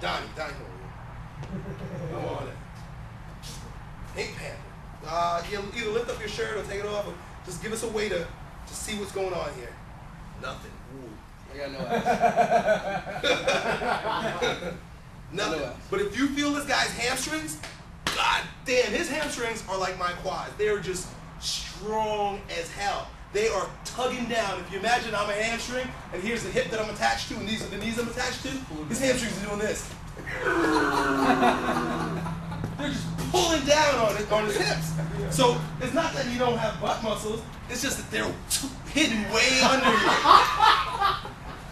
Donnie. Come on in. Pink Panther. Either lift up your shirt or take it off, or just give us a way to see what's going on here. Nothing. Ooh. I got no ass. Nothing. But if you feel this guy's hamstrings, god damn, his hamstrings are like my quads. They are just strong as hell. They are tugging down. If you imagine I'm a hamstring, and here's the hip that I'm attached to, and these are the knees I'm attached to, his hamstrings are doing this. They're just pulling down on his hips. So it's not that you don't have butt muscles, it's just that they're hidden way under you.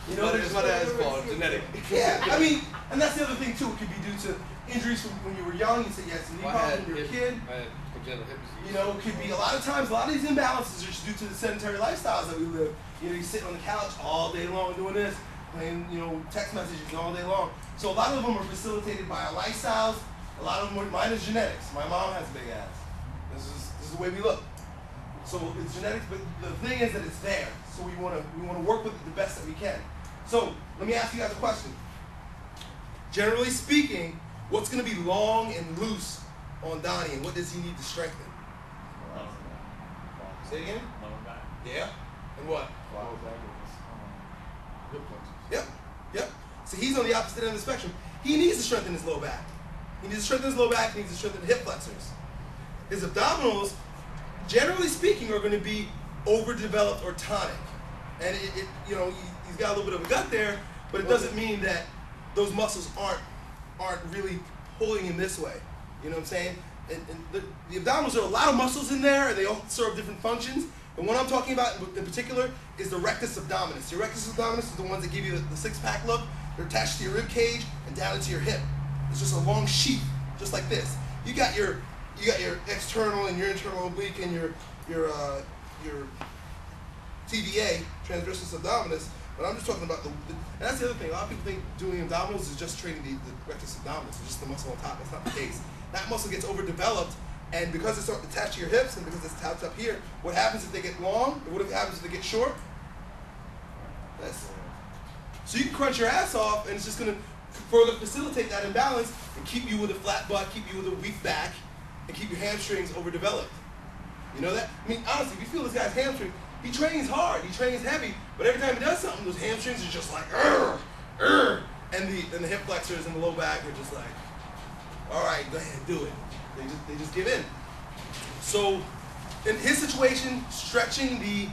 You know, that's what that is called, genetic. Yeah, I mean, and that's the other thing too. It could be due to injuries from when you were young. You said you had some knee problems when you were a kid. I had congenital hip disease. You know, it could be a lot of times, a lot of these imbalances are just due to the sedentary lifestyles that we live. You know, you sit on the couch all day long doing this, playing, you know, text messages all day long. So a lot of them are facilitated by our lifestyles. A lot of them, mine is genetics. My mom has a big ass. This is the way we look. So it's genetics, but the thing is that it's there. So we want to work with it the best that we can. So let me ask you guys a question. Generally speaking, what's going to be long and loose on Donnie, and what does he need to strengthen? Say it again? Lower back. Yeah. And what? Lower back is hip flexors. Yep. So he's on the opposite end of the spectrum. He needs to strengthen his low back. He needs to strengthen his low back. He needs to strengthen the hip flexors. His abdominals, generally speaking, are going to be overdeveloped or tonic. And you know, he's got a little bit of a gut there, but it doesn't mean that those muscles aren't really pulling him this way. You know what I'm saying? And the abdominals are a lot of muscles in there, and they all serve different functions. And what I'm talking about in particular is the rectus abdominis. The rectus abdominis is the ones that give you the six-pack look. They're attached to your rib cage and down into your hip. It's just a long sheath, just like this. You got your external and your internal oblique and your TVA, transversus abdominis. But I'm just talking about and that's the other thing. A lot of people think doing abdominals is just training the rectus abdominis, it's just the muscle on top. That's not the case. That muscle gets overdeveloped, and because it's attached to your hips and because it's tapped up here, what happens if they get long, and what happens if they get short? So you can crunch your ass off, and it's just going to further facilitate that imbalance and keep you with a flat butt, keep you with a weak back, and keep your hamstrings overdeveloped. You know that? I mean, honestly, if you feel this guy's hamstring, he trains hard, he trains heavy, but every time he does something, those hamstrings are just like, and the hip flexors and the low back are just like, all right, go ahead, do it. They just give in. So, in his situation, stretching the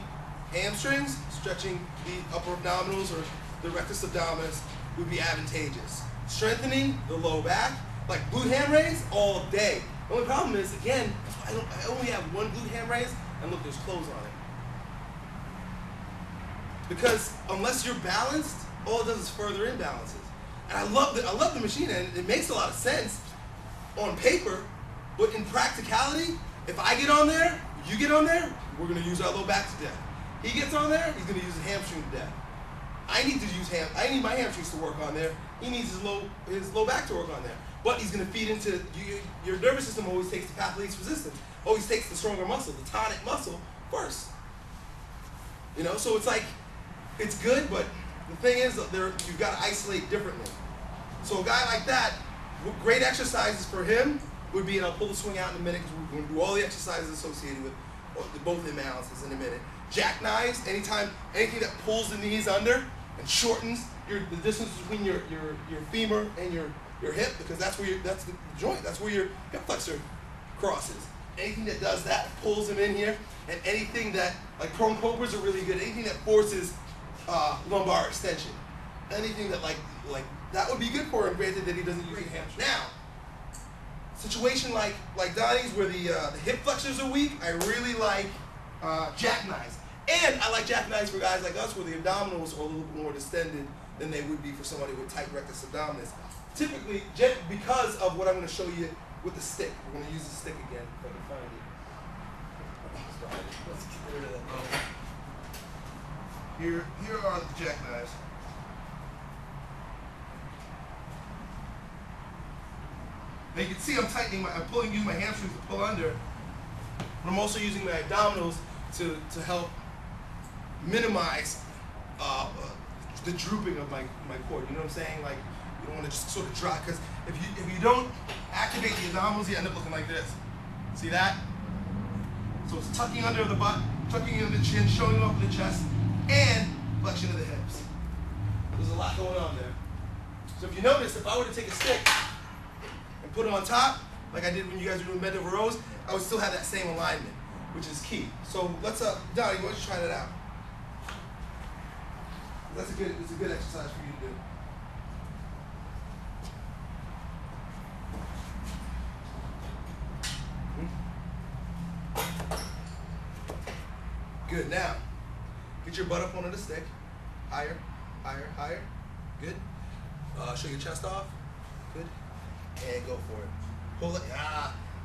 hamstrings, stretching the upper abdominals or the rectus abdominis would be advantageous. Strengthening the low back, like glute ham raise, all day. The only problem is, again, I only have one glute ham raise, and look, there's clothes on it. Because unless you're balanced, all it does is further imbalances. And I love the machine, and it makes a lot of sense on paper, but in practicality, if I get on there, you get on there, we're gonna use our low back to death. He gets on there, he's gonna use his hamstring to death. I need my hamstrings to work on there. He needs his low back to work on there. But he's gonna feed into your nervous system. Always takes the path of least resistance. Always takes the stronger muscle, the tonic muscle first. You know, so it's like it's good, but the thing is, you've got to isolate differently. So a guy like that, great exercises for him would be, and I'll pull the swing out in a minute because we're going to do all the exercises associated with both imbalances in a minute. Jackknives, anything that pulls the knees under and shortens the distance between your femur and your hip, because that's the joint, that's where your hip flexor crosses. Anything that does that pulls them in here, and anything that, like prone cobras are really good, anything that forces lumbar extension, anything that like that would be good for him, granted that he doesn't use the hamstring. Now, situation like Donnie's where the hip flexors are weak, I really like jackknives. And I like jackknives for guys like us where the abdominals are a little bit more distended than they would be for somebody with tight rectus abdominis. Typically, because of what I'm going to show you with the stick. We're going to use the stick again if I can find it. Let's get rid of that. Here are the jackknives. Now you can see I'm tightening using my hamstrings to pull under, but I'm also using my abdominals to help minimize the drooping of my core. You know what I'm saying? Like, You don't want to just sort of drop, because if you don't activate the abdominals, you end up looking like this. See that? So it's tucking under the butt, tucking under the chin, showing off the chest, and flexion of the hips. There's a lot going on there. So if you notice, if I were to take a stick and put it on top, like I did when you guys were doing bend over rows, I would still have that same alignment, which is key. So let's, Donnie, why don't you try that out? It's a good exercise for you to do. Good. Now, get your butt up onto the stick. Higher, higher, higher. Good. Show your chest off. Good. And go for it. Pull it.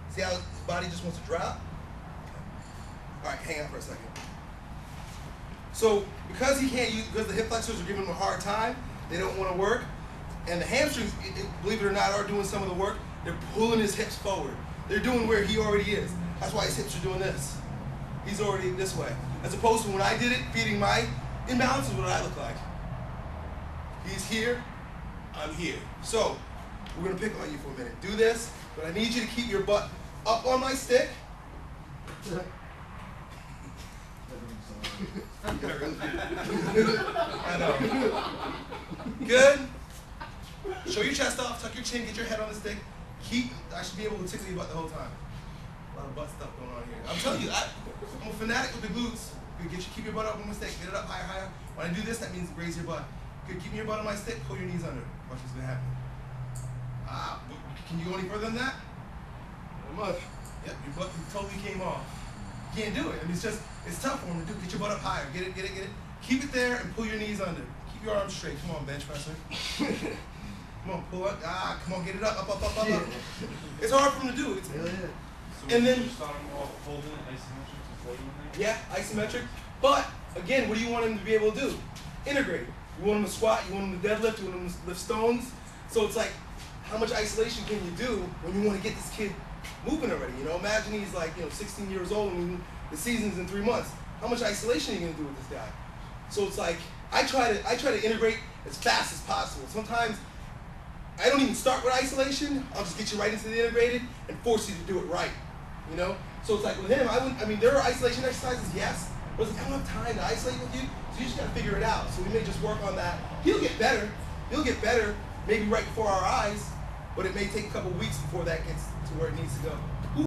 See how his body just wants to drop? All right, hang out for a second. So, because he can't use, because the hip flexors are giving him a hard time, they don't want to work, and the hamstrings, believe it or not, are doing some of the work. They're pulling his hips forward. They're doing where he already is. That's why his hips are doing this. He's already this way. As opposed to when I did it, feeding my imbalance is what I look like. He's here, I'm here. So, we're going to pick on you for a minute. Do this, but I need you to keep your butt up on my stick. I know. Good. Show your chest off, tuck your chin, get your head on the stick. I should be able to tickle your butt the whole time. A lot of butt stuff going on here. I'm telling you, I'm a fanatic with the glutes. Good, keep your butt up on my stick, get it up higher, higher. When I do this, that means raise your butt. Good, keep your butt on my stick, pull your knees under. Watch what's gonna happen. Can you go any further than that? Not much. Yep, your butt totally came off. You can't do it. I mean, it's tough for him to do. Get your butt up higher. Get it. Keep it there and pull your knees under. Keep your arms straight. Come on, bench presser. Come on, pull up. Come on, get it up. It's hard for him to do. So and then you're starting off holding isometric and floating in there? Yeah, isometric. But again, what do you want him to be able to do? Integrate. You want him to squat. You want him to deadlift. You want him to lift stones. So it's like, how much isolation can you do when you want to get this kid moving already? You know, imagine he's like 16 years old and the season's in 3 months. How much isolation are you gonna do with this guy? So it's like I try to integrate as fast as possible. Sometimes I don't even start with isolation. I'll just get you right into the integrated and force you to do it right. You know? So it's like with him, I mean, there are isolation exercises, yes, but it's like, I don't have time to isolate with you, so you just gotta figure it out. So we may just work on that. He'll get better, maybe right before our eyes, but it may take a couple weeks before that gets to where it needs to go.